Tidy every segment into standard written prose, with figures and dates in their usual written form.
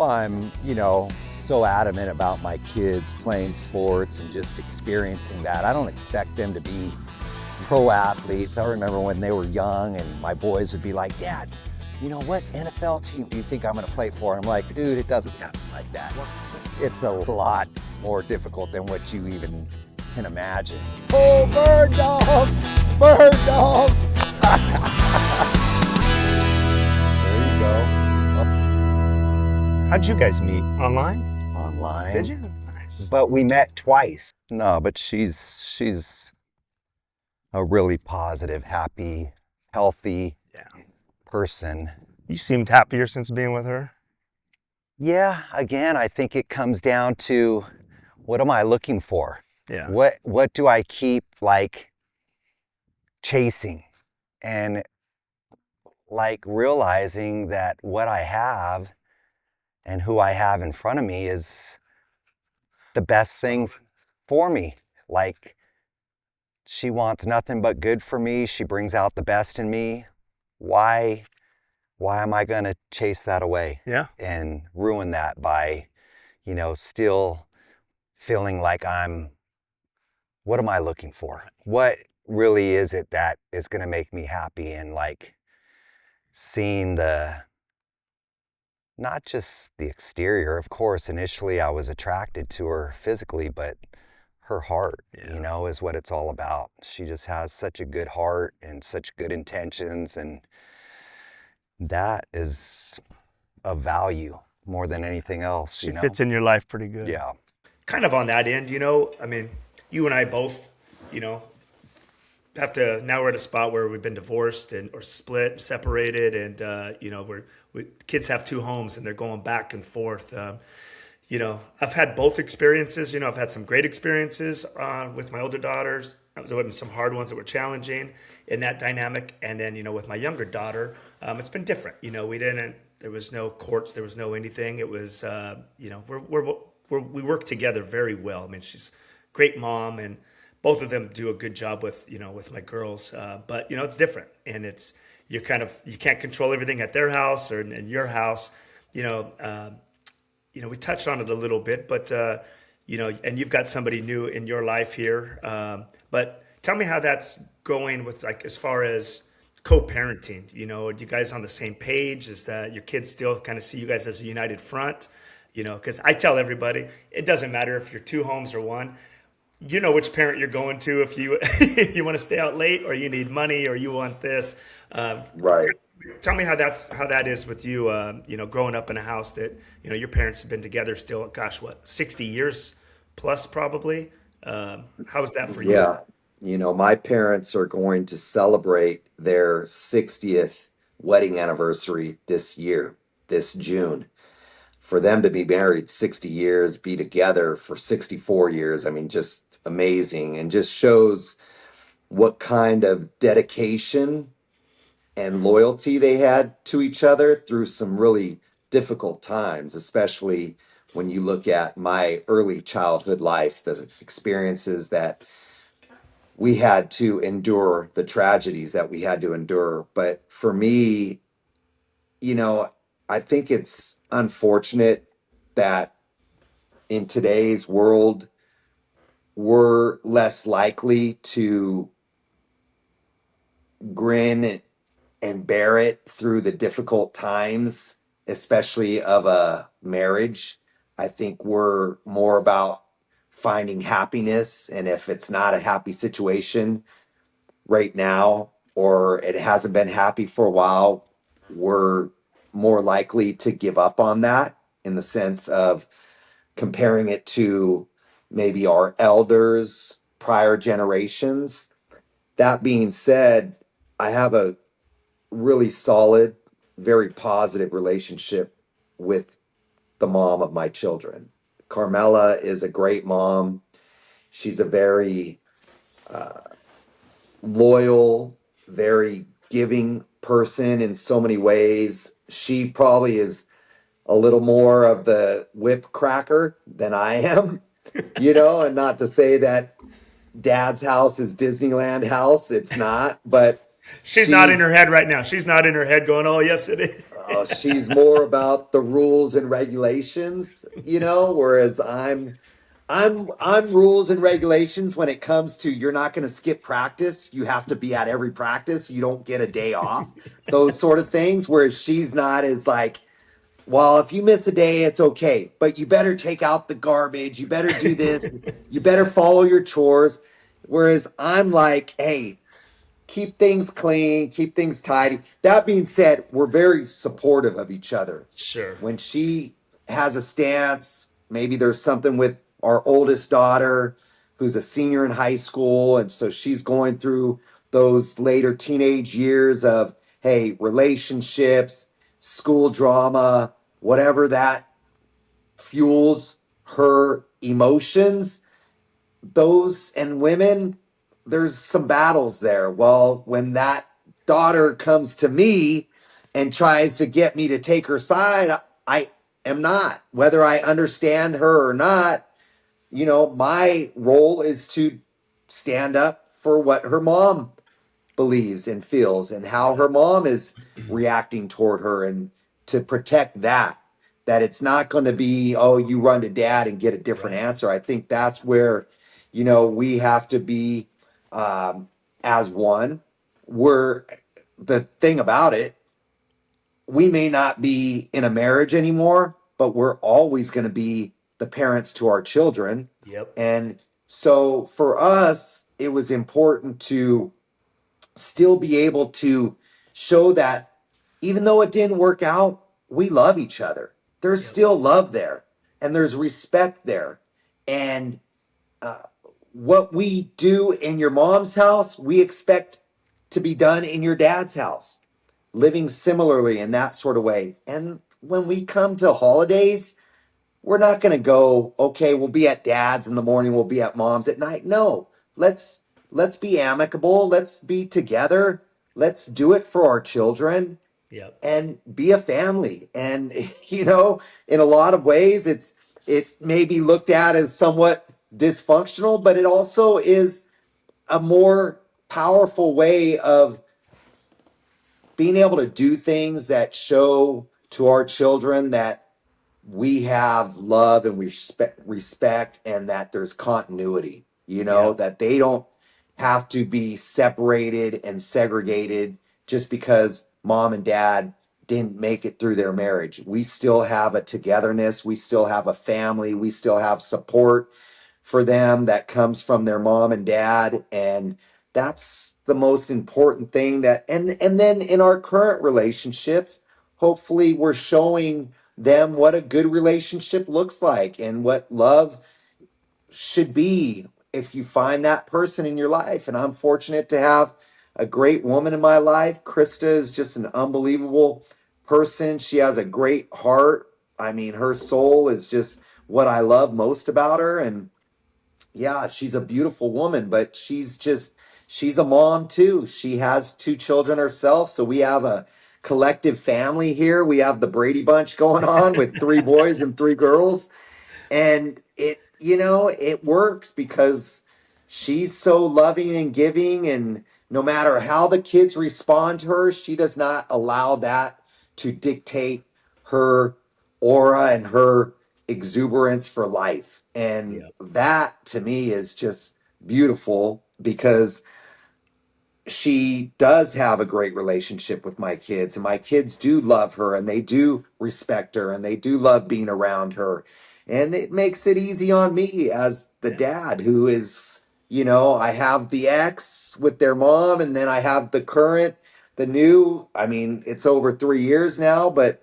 Well, I'm, so adamant about my kids playing sports and just experiencing that. I don't expect them to be pro athletes. I remember when they were young and my boys would be like, Dad, what NFL team do you think I'm gonna play for? I'm like, dude, it doesn't happen like that. It's a lot more difficult than what you even can imagine. Oh, bird dog! Bird dog! There you go. How'd you guys meet? Online? Online. Did you? Nice. But we met twice. No, but she's a really positive, happy, healthy person. You seemed happier since being with her? Yeah, again, I think it comes down to what am I looking for? Yeah. What do I keep chasing? And realizing that what I have and who I have in front of me is the best thing for me. She wants nothing but good for me. She brings out the best in me. Why am I going to chase that away? Yeah. And ruin that by, still feeling like what am I looking for? What really is it that is going to make me happy? And seeing not just the exterior, of course, initially I was attracted to her physically, but her heart, is what it's all about. She just has such a good heart and such good intentions, and that is of value more than anything else. She fits in your life pretty good. Yeah. Kind of on that end, you and I both, have to, now we're at a spot where we've been divorced or split, separated, and kids have two homes and they're going back and forth. I've had both experiences. I've had some great experiences with my older daughters. There were some hard ones that were challenging in that dynamic, and then with my younger daughter, it's been different. There was no courts, there was no anything. It was we work together very well. I mean, she's a great mom, and both of them do a good job with my girls. But it's different, and you can't control everything at their house or in your house. We touched on it a little bit, but and you've got somebody new in your life here. But tell me how that's going with as far as co-parenting. Are you guys on the same page? Is that your kids still kind of see you guys as a united front? Because I tell everybody, it doesn't matter if you're two homes or one. You know which parent you're going to if you you want to stay out late, or you need money, or you want this. Right. Tell me how that is with you. Growing up in a house that your parents have been together still. Gosh, 60 years plus probably. How is that for you? Yeah. My parents are going to celebrate their 60th wedding anniversary this year, this June. For them to be married 60 years, be together for 64 years, I mean, just amazing, and just shows what kind of dedication and loyalty they had to each other through some really difficult times, especially when you look at my early childhood life, the experiences that we had to endure, the tragedies that we had to endure. But for me, I think it's unfortunate that in today's world, we're less likely to grin and bear it through the difficult times, especially of a marriage. I think we're more about finding happiness. And if it's not a happy situation right now, or it hasn't been happy for a while, we're more likely to give up on that, in the sense of comparing it to maybe our elders, prior generations. That being said, I have a really solid, very positive relationship with the mom of my children. Carmela is a great mom. She's a very loyal, very giving person in so many ways. She probably is a little more of the whip cracker than I am, and not to say that dad's house is Disneyland house. It's not, but She's not in her head right now. She's not in her head going, "Oh, yes, it is." She's more about the rules and regulations, whereas I'm rules and regulations when it comes to you're not going to skip practice. You have to be at every practice. You don't get a day off. Those sort of things. Whereas she's not as like, well, if you miss a day, it's okay, but you better take out the garbage. You better do this. You better follow your chores. Whereas I'm like, hey, keep things clean, keep things tidy. That being said, we're very supportive of each other. Sure. When she has a stance, maybe there's something with our oldest daughter who's a senior in high school. And so she's going through those later teenage years of, hey, relationships, school drama, whatever that fuels her emotions, those and women, there's some battles there. Well, when that daughter comes to me and tries to get me to take her side, I am not. Whether I understand her or not, my role is to stand up for what her mom believes and feels and how Yeah. her mom is reacting toward her, and to protect that it's not going to be, oh, you run to dad and get a different Right. answer. I think that's where we have to be, as one. We're The thing about it, we may not be in a marriage anymore, but we're always going to be the parents to our children. Yep. And so for us, it was important to still be able to show that even though it didn't work out, we love each other. There's Yep. still love there, and there's respect there. And uh, what we do in your mom's house, we expect to be done in your dad's house, living similarly in that sort of way. And when we come to holidays, we're not going to go, okay, we'll be at dad's in the morning, we'll be at mom's at night. No, let's be amicable, let's be together, let's do it for our children Yep. and be a family. And in a lot of ways, it may be looked at as somewhat dysfunctional, but it also is a more powerful way of being able to do things that show to our children that we have love and respect, and that there's continuity, Yep. that they don't have to be separated and segregated just because mom and dad didn't make it through their marriage. We still have a togetherness, we still have a family, we still have support for them that comes from their mom and dad. And that's the most important thing. That and then in our current relationships, hopefully we're showing them what a good relationship looks like and what love should be if you find that person in your life. And I'm fortunate to have a great woman in my life. Christa is just an unbelievable person. She has a great heart. I mean, her soul is just what I love most about her. And yeah, she's a beautiful woman, but she's a mom too. She has two children herself. So we have a collective family here. We have the Brady Bunch going on with three boys and three girls. And it works because she's so loving and giving. And no matter how the kids respond to her, she does not allow that to dictate her aura and her exuberance for life. And Yep. that to me is just beautiful because she does have a great relationship with my kids, and my kids do love her and they do respect her and they do love being around her. And it makes it easy on me as the Yeah. dad who is, I have the ex with their mom, and then I have the current, the new. I mean, it's over 3 years now, but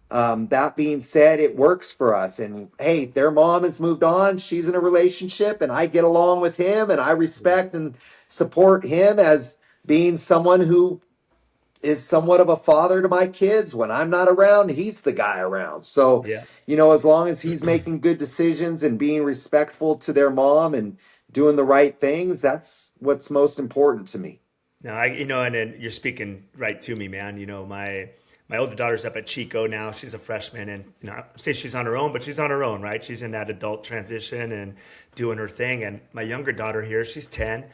that being said, it works for us. And hey, their mom has moved on. She's in a relationship, and I get along with him, and I Yeah. respect and support him as being someone who is somewhat of a father to my kids. When I'm not around, he's the guy around. So, Yeah. as long as he's making good decisions and being respectful to their mom and doing the right things, that's what's most important to me. No, and then you're speaking right to me, man. My older daughter's up at Chico now. She's a freshman, and I say she's on her own, but she's on her own, right? She's in that adult transition and doing her thing. And my younger daughter here, she's 10.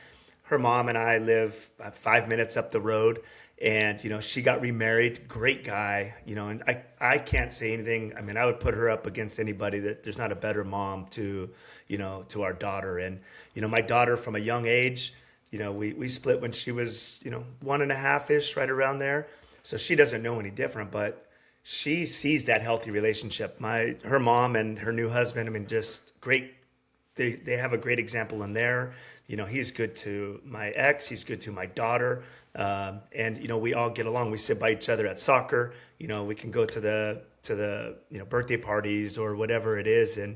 Her mom and I live 5 minutes up the road, And, she got remarried, great guy, and I can't say anything. I mean, I would put her up against anybody. That there's not a better mom to our daughter. And, my daughter from a young age, we split when she was, 1.5-ish, right around there. So she doesn't know any different, but she sees that healthy relationship. Her mom and her new husband, I mean, just great. They have a great example in there. He's good to my ex. He's good to my daughter. And we all get along. We sit by each other at soccer. We can go to the birthday parties or whatever it is, and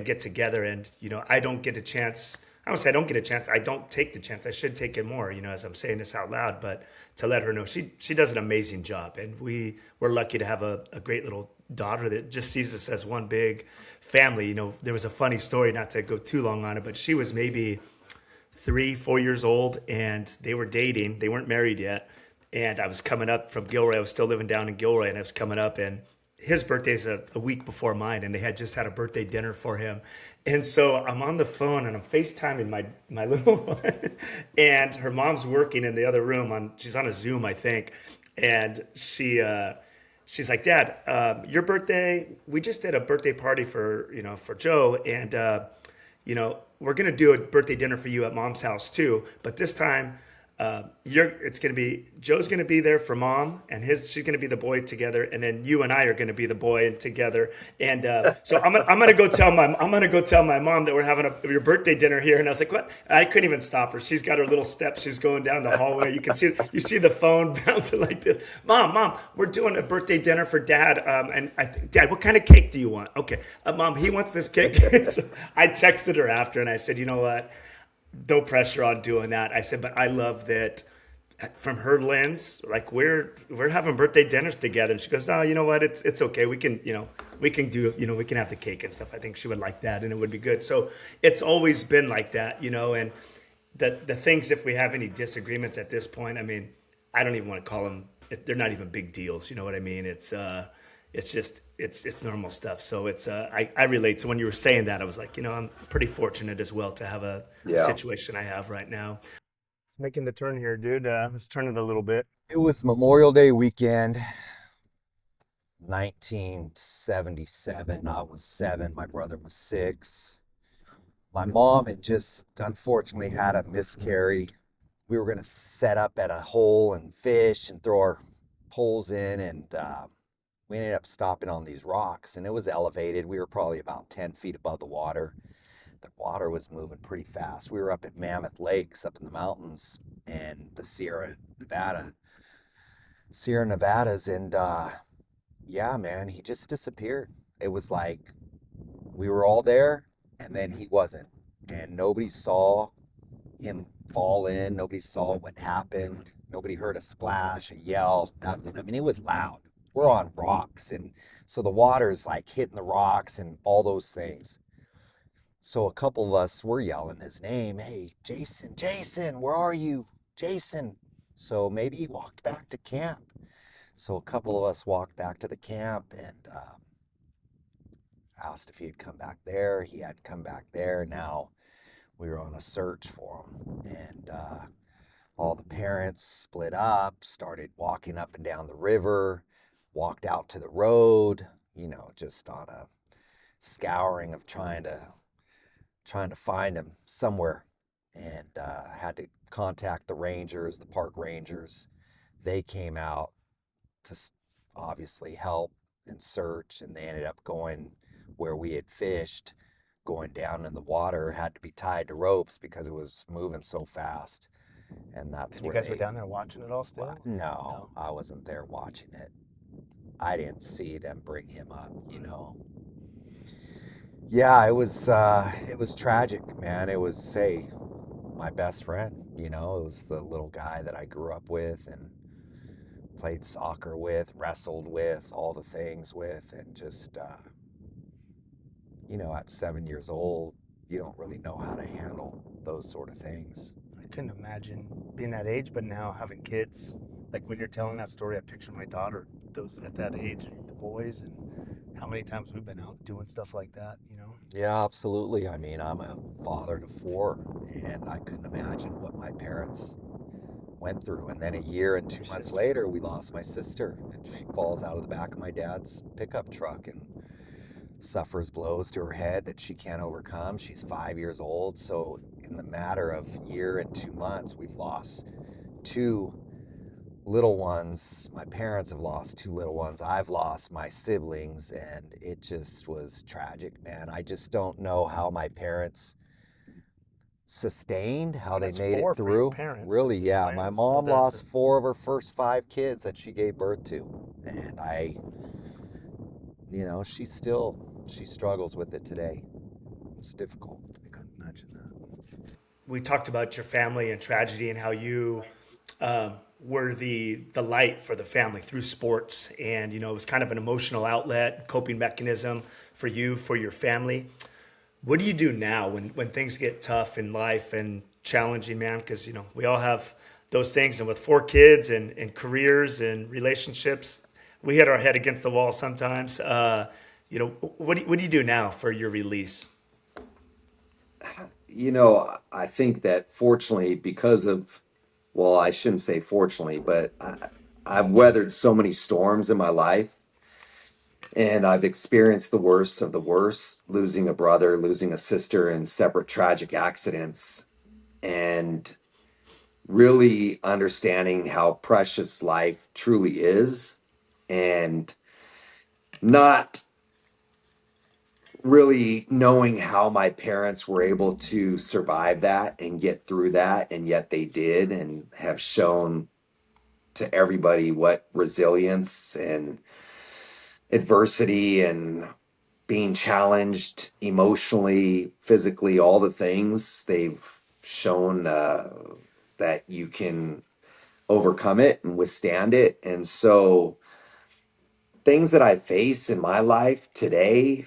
get together. And I don't get a chance. I don't say I don't get a chance. I don't take the chance. I should take it more. As I'm saying this out loud, but to let her know she does an amazing job, and we're lucky to have a great little daughter that just sees us as one big family. There was a funny story, not to go too long on it, but she was maybe 3-4 years old, and they were dating. They weren't married yet. And I was coming up from Gilroy. I was still living down in Gilroy, and I was coming up, and his birthday's a week before mine, and they had just had a birthday dinner for him. And so I'm on the phone, and I'm FaceTiming my little one, and her mom's working in the other room. She's on a Zoom, I think. And she's like, Dad, your birthday, we just did a birthday party for Joe, and we're gonna do a birthday dinner for you at Mom's house too, but this time it's gonna be Joe's gonna be there for Mom, and she's gonna be the boy together, and then you and I are gonna be the boy together. And so I'm gonna go tell my mom that we're having your birthday dinner here. And I was like, what? I couldn't even stop her. She's got her little steps. She's going down the hallway. You see the phone bouncing like this. Mom, we're doing a birthday dinner for Dad. And I think, Dad, what kind of cake do you want? Okay, Mom, he wants this cake. So I texted her after, and I said, you know what? No pressure on doing that. I said, but I love that from her lens, like we're having birthday dinners together. And she goes, no, you know what? It's okay. We can do, we can have the cake and stuff. I think she would like that, and it would be good. So it's always been like that, and the things, if we have any disagreements at this point, I mean, I don't even want to call them, they're not even big deals. You know what I mean? It's just, it's normal stuff. So I relate. So when you were saying that, I was like, I'm pretty fortunate as well to have a situation I have right now. It's making the turn here, dude. Let's turn it a little bit. It was Memorial Day weekend, 1977. I was 7. My brother was 6. My mom had just unfortunately had a miscarry. We were going to set up at a hole and fish and throw our poles in, and we ended up stopping on these rocks, and it was elevated. We were probably about 10 feet above the water. The water was moving pretty fast. We were up at Mammoth Lakes up in the mountains and the Sierra Nevadas, and yeah, man, he just disappeared. It was like we were all there, and then he wasn't, and nobody saw him fall in. Nobody saw what happened. Nobody heard a splash, a yell, nothing. I mean, it was loud. We're on rocks, and so the water's like hitting the rocks and all those things. So a couple of us were yelling his name. Hey, Jason, where are you? Jason. So maybe he walked back to camp. So a couple of us walked back to the camp and asked if he had come back there. He hadn't come back there. Now we were on a search for him, and all the parents split up, started walking up and down the river, walked out to the road, just on a scouring of trying to find him somewhere, and had to contact the rangers, the park rangers. They came out to obviously help and search, and they ended up going where we had fished, going down in the water, had to be tied to ropes because it was moving so fast. And that's where you guys were down there watching it all still? No, I wasn't there watching it. I didn't see them bring him up, Yeah, it was tragic, man. It was, my best friend, it was the little guy that I grew up with and played soccer with, wrestled with, all the things with, and just, at 7 years old, you don't really know how to handle those sort of things. I couldn't imagine being that age, but now having kids. Like when you're telling that story, I picture my daughter, those at that age, the boys, and how many times we've been out doing stuff like that, Yeah, absolutely. I mean, I'm a father to 4, and I couldn't imagine what my parents went through. And then a year and 2 months later, we lost my sister, and she falls out of the back of my dad's pickup truck and suffers blows to her head that she can't overcome. She's 5 years old. So in the matter of year and 2 months, we've lost two little ones. My parents have lost two little ones. I've lost my siblings, and it just was tragic, man. I just don't know how my parents sustained, how they That's made four it for your through. parents. Really, yeah. My Twins. mom Well, lost four of her first five kids that she gave birth to. And she struggles with it today. It's difficult. I couldn't imagine that. We talked about your family and tragedy and how you were the light for the family through sports, and it was kind of an emotional outlet, coping mechanism for you, for your family. What do you do now when things get tough in life and challenging, man? Because we all have those things, and with four kids and careers and relationships, we hit our head against the wall sometimes. What do you do now for your release? I think that fortunately, because of, well, I shouldn't say fortunately, but I've weathered so many storms in my life, and I've experienced the worst of the worst, losing a brother, losing a sister in separate tragic accidents, and really understanding how precious life truly is, and not really knowing how my parents were able to survive that and get through that, and yet they did, and have shown to everybody what resilience and adversity and being challenged emotionally, physically, all the things they've shown, that you can overcome it and withstand it. And so things that I face in my life today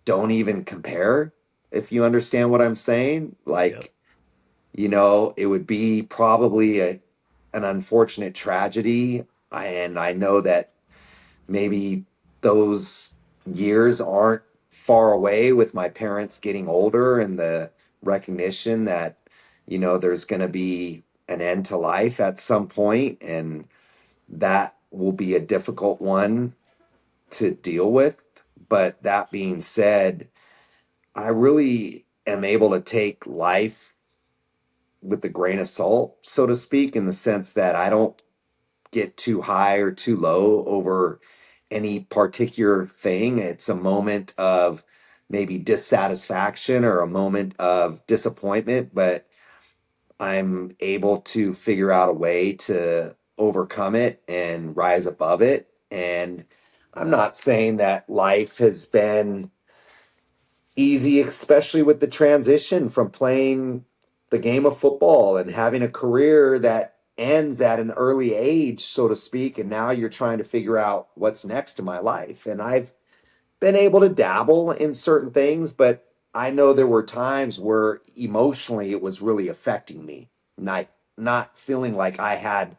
don't even compare, if you understand what I'm saying. Yep. Like, it would be probably an unfortunate tragedy. And I know that maybe those years aren't far away with my parents getting older, and the recognition that, there's going to be an end to life at some point, and that will be a difficult one to deal with. But that being said, I really am able to take life with a grain of salt, so to speak, in the sense that I don't get too high or too low over any particular thing. It's a moment of maybe dissatisfaction or a moment of disappointment, but I'm able to figure out a way to overcome it and rise above it. And I'm not saying that life has been easy, especially with the transition from playing the game of football and having a career that ends at an early age, so to speak. And now you're trying to figure out what's next in my life. And I've been able to dabble in certain things, but I know there were times where emotionally it was really affecting me, not feeling like I had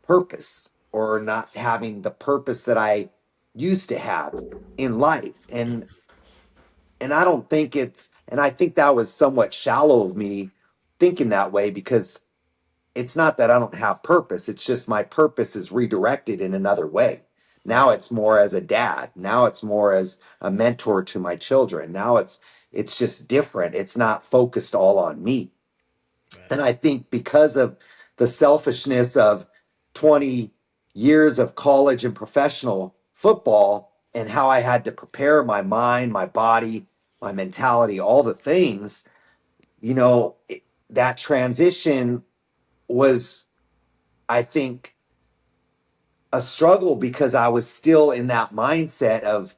purpose, or not having the purpose that I used to have in life. And I don't think and I think that was somewhat shallow of me thinking that way, because it's not that I don't have purpose. It's just my purpose is redirected in another way. Now Right. it's more as a dad. Now it's more as a mentor to my children. Now it's just different. It's not focused all on me. Right. And I think because of the selfishness of 20 years of college and professional football, and how I had to prepare my mind, my body, my mentality, all the things, that transition was, I think, a struggle, because I was still in that mindset of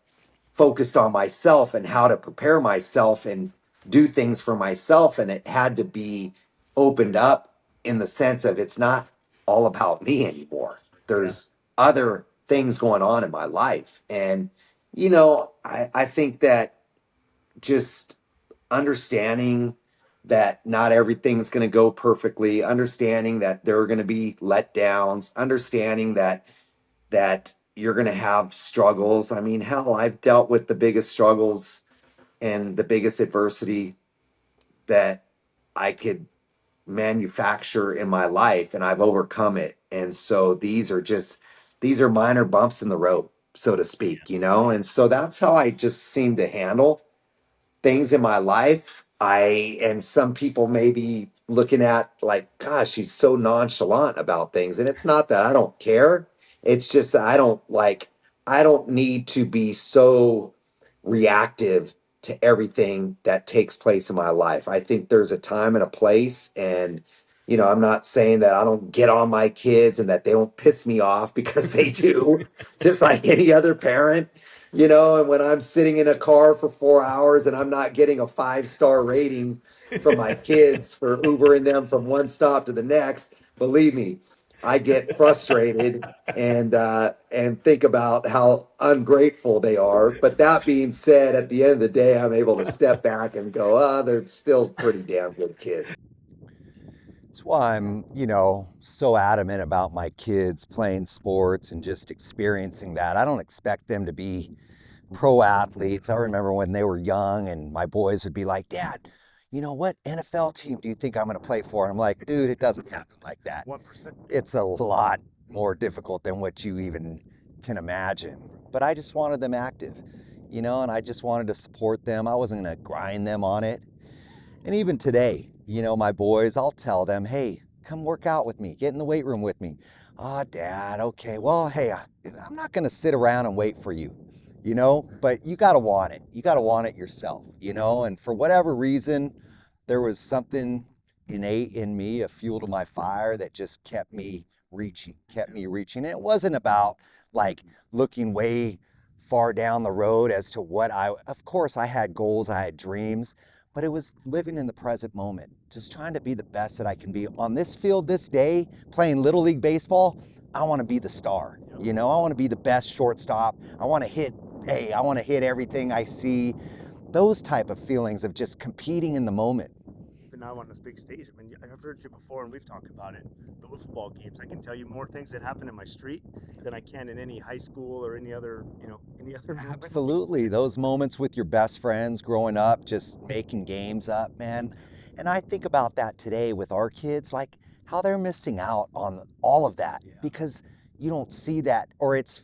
focused on myself and how to prepare myself and do things for myself. And it had to be opened up in the sense of, it's not all about me anymore. Yeah. There's other things going on in my life. And, I think that just understanding that not everything's going to go perfectly, understanding that there are going to be letdowns, understanding that you're going to have struggles. I mean, hell, I've dealt with the biggest struggles and the biggest adversity that I could manufacture in my life, and I've overcome it. And so these are minor bumps in the road, so to speak, you know? And so that's how I just seem to handle things in my life. And some people may be looking at like, gosh, she's so nonchalant about things. And it's not that I don't care. It's just that I don't need to be so reactive to everything that takes place in my life. I think there's a time and a place. And, you know, I'm not saying that I don't get on my kids and that they don't piss me off because they do, just like any other parent, you know. And when I'm sitting in a car for 4 hours and I'm not getting a 5-star rating from my kids for Ubering them from one stop to the next, believe me, I get frustrated and think about how ungrateful they are. But that being said, at the end of the day, I'm able to step back and go, they're still pretty damn good kids. That's why I'm, so adamant about my kids playing sports and just experiencing that. I don't expect them to be pro athletes. I remember when they were young and my boys would be like, Dad, what NFL team do you think I'm going to play for? And I'm like, dude, it doesn't happen like that. 1%. It's a lot more difficult than what you even can imagine. But I just wanted them active, and I just wanted to support them. I wasn't going to grind them on it. And even today, my boys, I'll tell them, hey, come work out with me. Get in the weight room with me. Oh, Dad, okay. Well, hey, I'm not going to sit around and wait for you, but you got to want it. You got to want it yourself, and for whatever reason, there was something innate in me, a fuel to my fire that just kept me reaching. And it wasn't about like looking way far down the road as to of course I had goals, I had dreams, but it was living in the present moment, just trying to be the best that I can be on this field this day, playing Little League Baseball. I want to be the star, I want to be the best shortstop. I want to hit everything I see. Those type of feelings of just competing in the moment. Even now on this big stage, I mean, I've heard you before and we've talked about it. The wiffle ball games, I can tell you more things that happen in my street than I can in any high school or any other moment. Absolutely. Those moments with your best friends growing up, just making games up, man. And I think about that today with our kids, like how they're missing out on all of that because you don't see that, or it's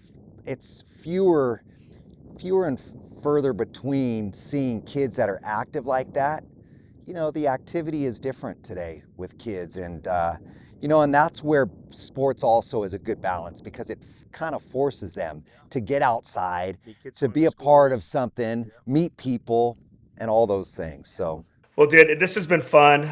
fewer and further between seeing kids that are active like that. The activity is different today with kids, and and that's where sports also is a good balance because it kind of forces them to get outside, to be a part of something, meet people, and all those things. So, well, dude, this has been fun.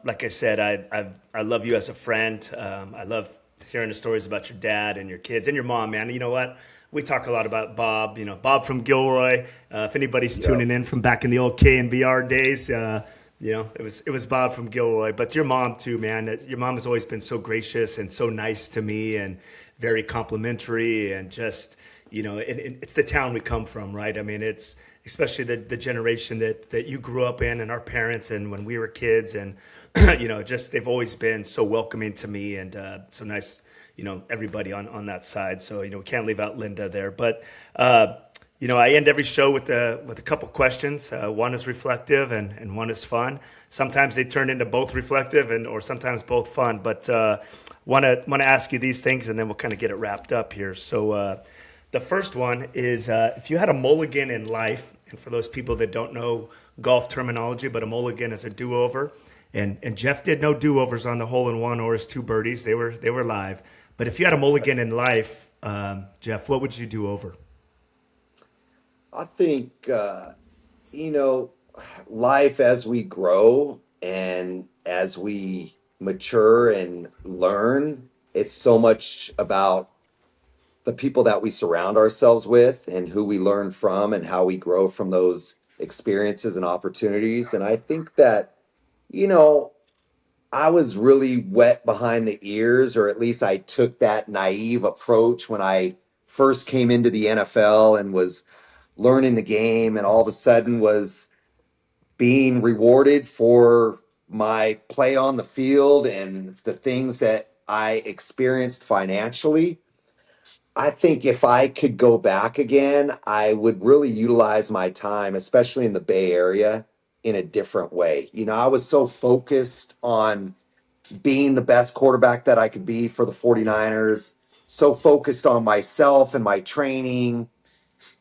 Like I said, I love you as a friend. I love hearing the stories about your dad and your kids and your mom, man. You know what? We talk a lot about Bob, Bob from Gilroy. If anybody's tuning in from back in the old KNVR days, it was Bob from Gilroy. But your mom too, man. Your mom has always been so gracious and so nice to me and very complimentary and just, it's the town we come from, right? I mean, it's especially the generation that you grew up in and our parents and when we were kids and, just they've always been so welcoming to me and so nice. Everybody on that side. So, we can't leave out Linda there. But, I end every show with a couple questions. One is reflective and one is fun. Sometimes they turn into both reflective or sometimes both fun. But want to ask you these things and then we'll kind of get it wrapped up here. So the first one is if you had a mulligan in life, and for those people that don't know golf terminology, but a mulligan is a do-over. And Jeff did no do-overs on the hole-in-one or his 2 birdies. They were live. But if you had a mulligan in life, Jeff, what would you do over? I think, life as we grow and as we mature and learn, it's so much about the people that we surround ourselves with and who we learn from and how we grow from those experiences and opportunities. And I think that, you know, I was really wet behind the ears, or at least I took that naive approach when I first came into the NFL and was learning the game, and all of a sudden was being rewarded for my play on the field and the things that I experienced financially. I think if I could go back again, I would really utilize my time, especially in the Bay Area, in a different way. You know, I was so focused on being the best quarterback that I could be for the 49ers, so focused on myself and my training,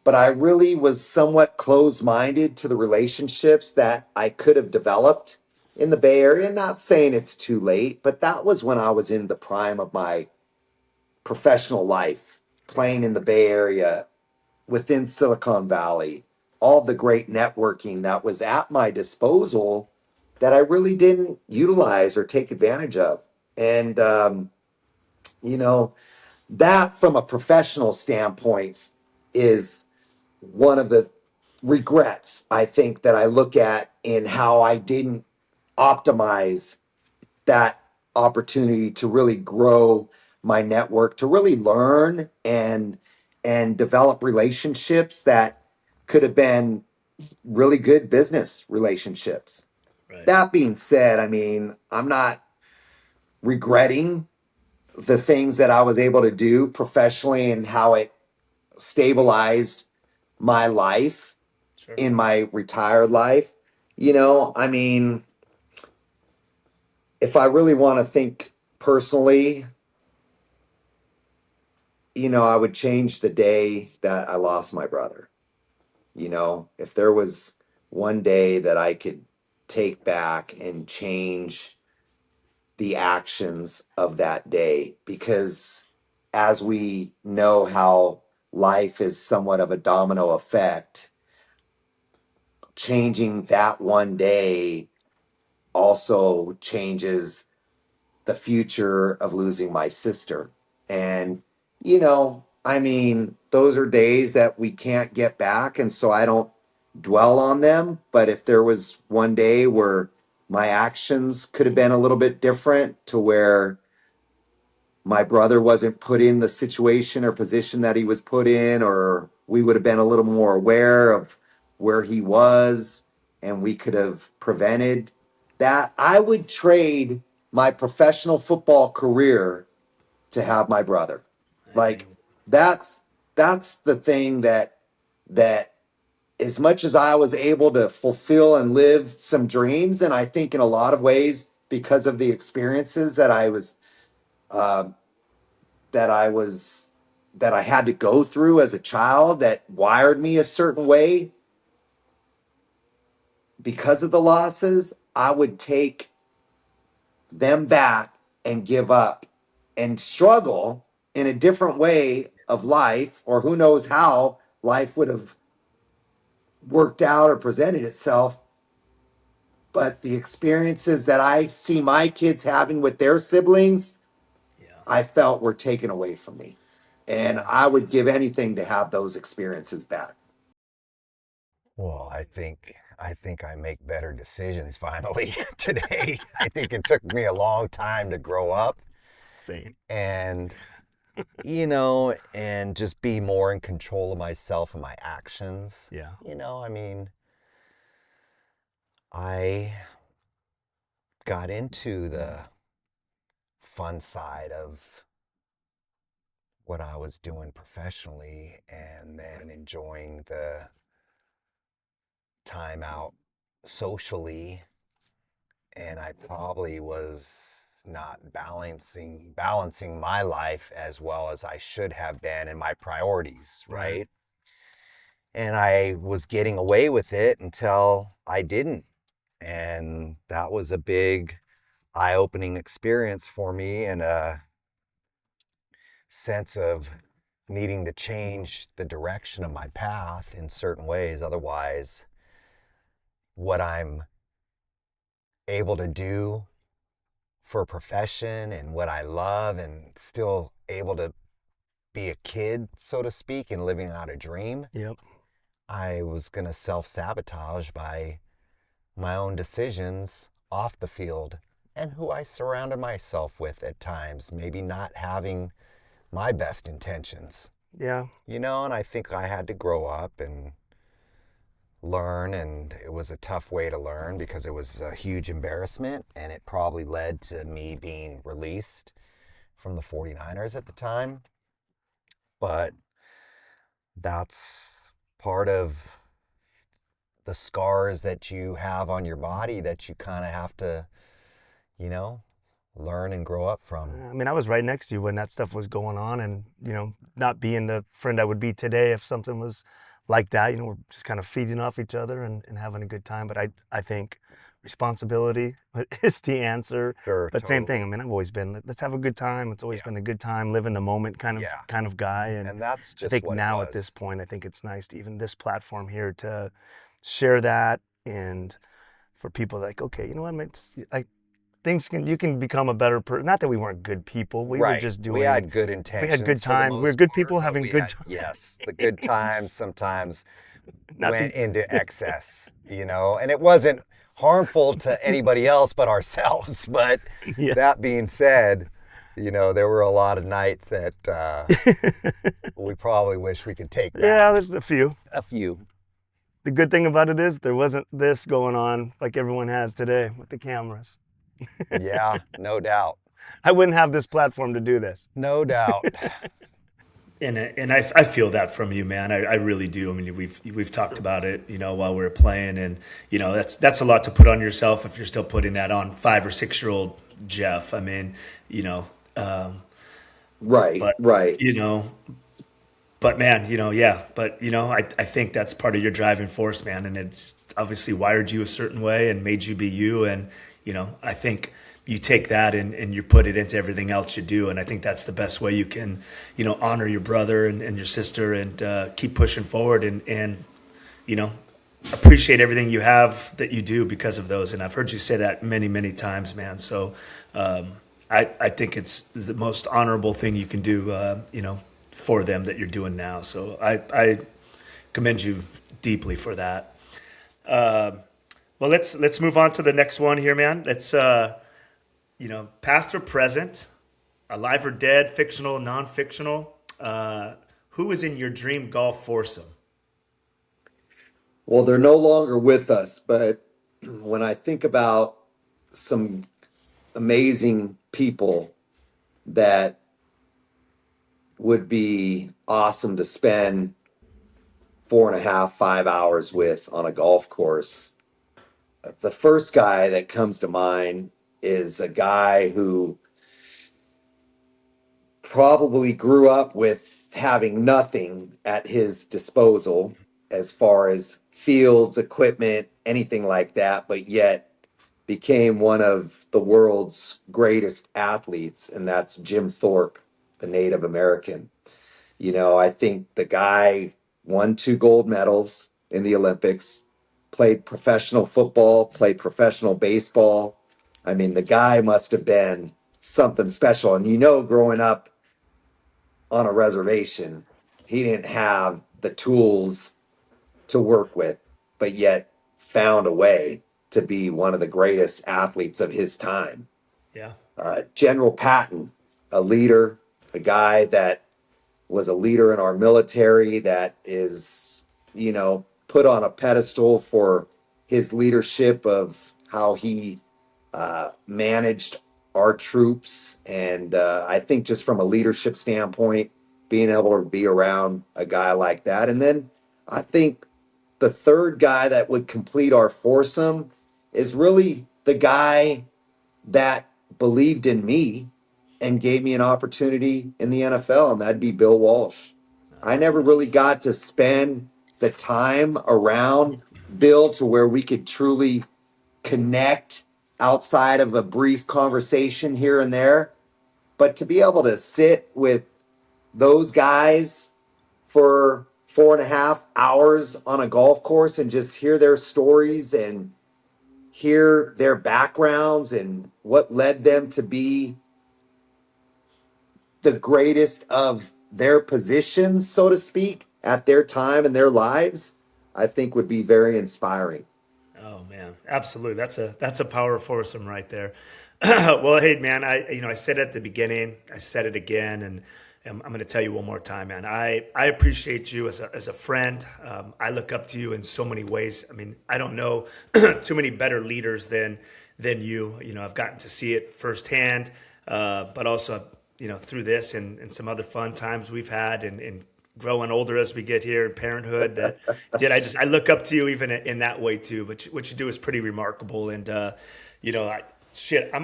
but I really was somewhat closed minded to the relationships that I could have developed in the Bay Area. Not saying it's too late, but that was when I was in the prime of my professional life, playing in the Bay Area, within Silicon Valley, all the great networking that was at my disposal that I really didn't utilize or take advantage of. And, you know, that from a professional standpoint is one of the regrets I think that I look at in how I didn't optimize that opportunity to really grow my network, to really learn and develop relationships that could have been really good business relationships. Right. That being said, I mean, I'm not regretting the things that I was able to do professionally and how it stabilized my life Sure. in my retired life. You know, I mean, if I really want to think personally, you know, I would change the day that I lost my brother. You know, if there was one day that I could take back and change the actions of that day, because as we know how life is somewhat of a domino effect, changing that one day also changes the future of losing my sister. And, you know, I mean, those are days that we can't get back. And so I don't dwell on them. But if there was one day where my actions could have been a little bit different, to where my brother wasn't put in the situation or position that he was put in, or we would have been a little more aware of where he was and we could have prevented that, I would trade my professional football career to have my brother. Like, Amen. that's that's the thing that as much as I was able to fulfill and live some dreams, and I think in a lot of ways because of the experiences uh, that I was that I had to go through as a child that wired me a certain way because of the losses, I would take them back and give up and struggle in a different way of life, or who knows how life would have worked out or presented itself. But the experiences that I see my kids having with their siblings, Yeah. I felt were taken away from me. And Yeah. I would give anything to have those experiences back. Well, I think I make better decisions finally today. I think it took me a long time to grow up Same. and and just be more in control of myself and my actions. Yeah. I mean, I got into the fun side of what I was doing professionally and then enjoying the time out socially, and I probably was not balancing my life as well as I should have been in my priorities, Right. right? And I was getting away with it until I didn't. And that was a big eye-opening experience for me, and a sense of needing to change the direction of my path in certain ways. Otherwise, what I'm able to do for a profession and what I love, and still able to be a kid, so to speak, and living out a dream, Yep. I was going to self-sabotage by my own decisions off the field and who I surrounded myself with at times, maybe not having my best intentions. Yeah. And I think I had to grow up and learn, and it was a tough way to learn because it was a huge embarrassment, and it probably led to me being released from the 49ers at the time. But that's part of the scars that you have on your body that you kind of have to, you know, learn and grow up from. I mean, I was right next to you when that stuff was going on, and not being the friend I would be today if something was like that. We're just kind of feeding off each other and having a good time. But I think responsibility is the answer. Sure, But same totally. thing. I mean, I've always been, let's have a good time. It's always been a good time, live in the moment kind of guy. And that's I just think what it now at was. this point, I think it's nice to even this platform here to share that, and for people like, okay, you know what, it's like you can become a better person. Not that we weren't good people. We were just We had good intentions. we had good for the time. We were most good part, people but having we good had- times. Yes, the good times sometimes Not went to, into excess, and it wasn't harmful to anybody else but ourselves. But yeah. that being said, there were a lot of nights that we probably wish we could take back. Yeah, there's a few. A few. The good thing about it is there wasn't this going on like everyone has today with the cameras. Yeah, no doubt. I wouldn't have this platform to do this. No doubt. And I feel that from you, man. I really do. I mean, we've talked about it, while we were playing, and that's a lot to put on yourself if you're still putting that on 5 or 6-year-old Jeff. I mean, Right, but right. but man, yeah. But I think that's part of your driving force, man, and it's obviously wired you a certain way and made you be you. And I think you take that and you put it into everything else you do. And I think that's the best way you can, honor your brother and your sister and keep pushing forward and appreciate everything you have that you do because of those. And I've heard you say that many, many times, man. So I think it's the most honorable thing you can do, for them that you're doing now. So I commend you deeply for that. Well, let's move on to the next one here, man. Let's past or present, alive or dead, fictional, non-fictional. Who is in your dream golf foursome? Well, they're no longer with us, but when I think about some amazing people that would be awesome to spend 4.5, 5 hours with on a golf course, the first guy that comes to mind is a guy who probably grew up with having nothing at his disposal as far as fields, equipment, anything like that, but yet became one of the world's greatest athletes, and that's Jim Thorpe, the Native American. I think the guy won 2 gold medals in the Olympics, played professional football, played professional baseball. I mean, the guy must have been something special. And growing up on a reservation, he didn't have the tools to work with, but yet found a way to be one of the greatest athletes of his time. Yeah. General Patton, a leader, a guy that was a leader in our military that is, put on a pedestal for his leadership of how he managed our troops. And I think just from a leadership standpoint, being able to be around a guy like that. And then I think the third guy that would complete our foursome is really the guy that believed in me and gave me an opportunity in the NFL, and that'd be Bill Walsh. I never really got to spend the time around Bill to where we could truly connect outside of a brief conversation here and there. But to be able to sit with those guys for 4.5 hours on a golf course and just hear their stories and hear their backgrounds and what led them to be the greatest of their positions, so to speak, at their time in their lives, I think would be very inspiring. Oh man, absolutely. That's a power foursome right there. Well, hey man, I said it at the beginning, I said it again, and I'm going to tell you one more time, man. I appreciate you as a friend. I look up to you in so many ways. I mean, I don't know too many better leaders than you. I've gotten to see it firsthand, but also through this and some other fun times we've had, and growing older as we get here in parenthood. That I look up to you even in that way too. But what you do is pretty remarkable. And I'm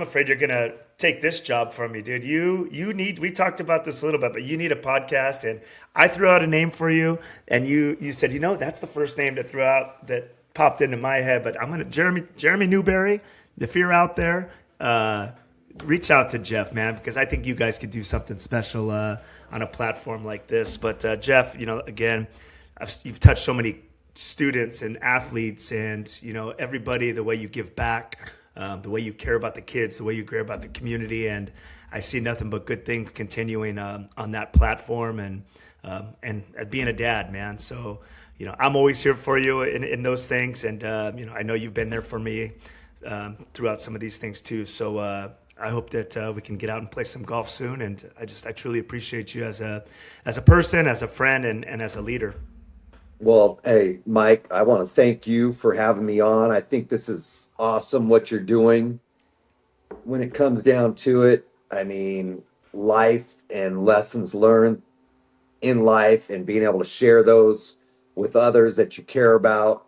afraid you're gonna take this job from me, dude. You need. We talked about this a little bit, but you need a podcast. And I threw out a name for you, and you said, that's the first name that popped into my head. But I'm gonna Jeremy Newberry. If you're out there, reach out to Jeff, man, because I think you guys could do something special on a platform like this. But Jeff, again, you've touched so many students and athletes, and everybody. The way you give back, the way you care about the kids, the way you care about the community, and I see nothing but good things continuing on that platform, and being a dad, man. So I'm always here for you in those things, and I know you've been there for me throughout some of these things too. So I hope that we can get out and play some golf soon. And I truly appreciate you as a person, as a friend, and as a leader. Well, hey, Mike, I want to thank you for having me on. I think this is awesome what you're doing. When it comes down to it, I mean, life and lessons learned in life and being able to share those with others that you care about.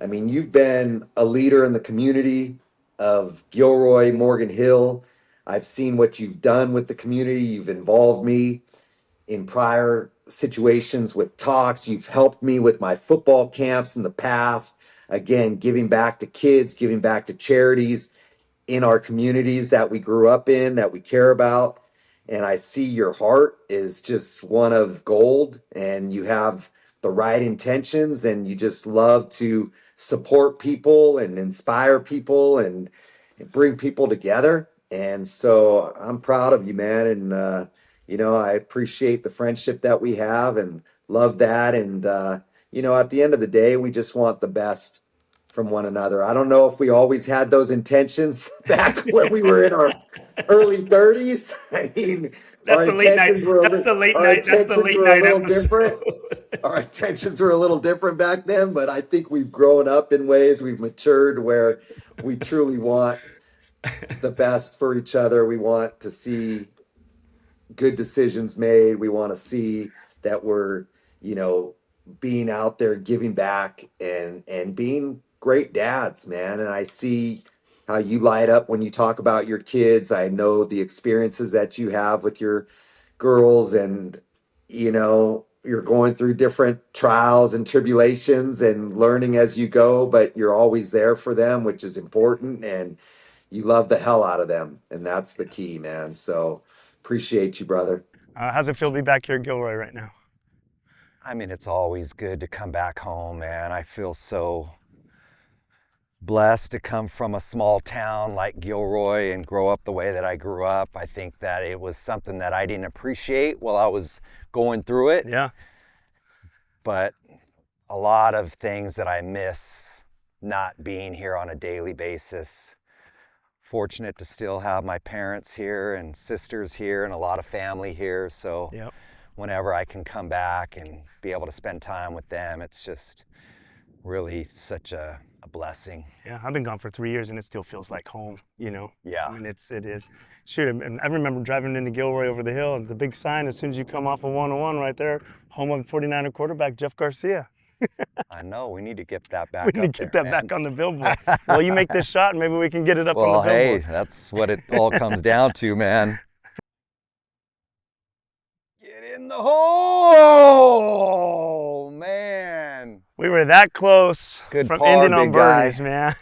I mean, you've been a leader in the community of Gilroy, Morgan Hill. I've seen what you've done with the community. You've involved me in prior situations with talks. You've helped me with my football camps in the past. Again, giving back to kids, giving back to charities in our communities that we grew up in, that we care about. And I see your heart is just one of gold, and you have the right intentions, and you just love to support people and inspire people and bring people together. And so I'm proud of you, man. And, I appreciate the friendship that we have and love that. And, at the end of the day, we just want the best from one another. I don't know if we always had those intentions back when we were in our early 30s. I mean, that's the late night. That's the late night. That's the late night episode. Our intentions were a little different back then, but I think we've grown up in ways. We've matured where we truly want the best for each other. We want to see good decisions made. We want to see that we're, being out there, giving back and being great dads, man. And I see how you light up when you talk about your kids. I know the experiences that you have with your girls, and, you're going through different trials and tribulations and learning as you go, but you're always there for them, which is important. And you love the hell out of them. And that's the key, man. So appreciate you, brother. How's it feel to be back here at Gilroy right now? I mean, it's always good to come back home, man. I feel so blessed to come from a small town like Gilroy and grow up the way that I grew up. I think that it was something that I didn't appreciate while I was going through it. Yeah. But a lot of things that I miss not being here on a daily basis. Fortunate to still have my parents here and sisters here and a lot of family here. So yep. Whenever I can come back and be able to spend time with them, it's just really such a blessing. Yeah, I've been gone for 3 years and it still feels like home, Yeah. I mean, it is. Shoot, and I remember driving into Gilroy over the hill, and the big sign as soon as you come off of 101 right there, home of 49er quarterback Jeff Garcia. I know, we need to get that back We need to get that back on the billboard. Well, you make this shot and maybe we can get it up on the billboard. Hey, that's what it all comes down to, man. Get in the hole, man. We were that close Good from par, ending on big guy. birdies, man.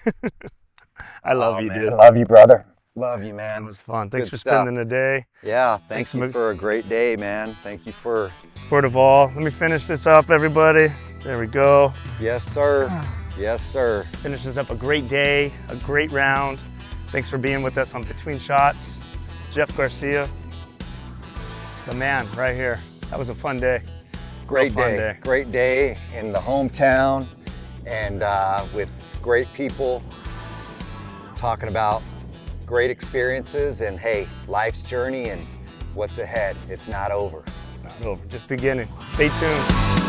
I love you, man. dude. Love you, brother. Love you, man. It was fun. Thanks Good for stuff. spending the day. Yeah, thank you for a great day, man. Thank you for... CordeValle. Let me finish this up, everybody. There we go. Yes, sir. Yes, sir. Finishes up a great day, a great round. Thanks for being with us on Between Shots. Jeff Garcia, the man right here. That was a fun day. Great day. Great day in the hometown and with great people talking about great experiences and, hey, life's journey and what's ahead. It's not over. It's not over, just beginning. Stay tuned.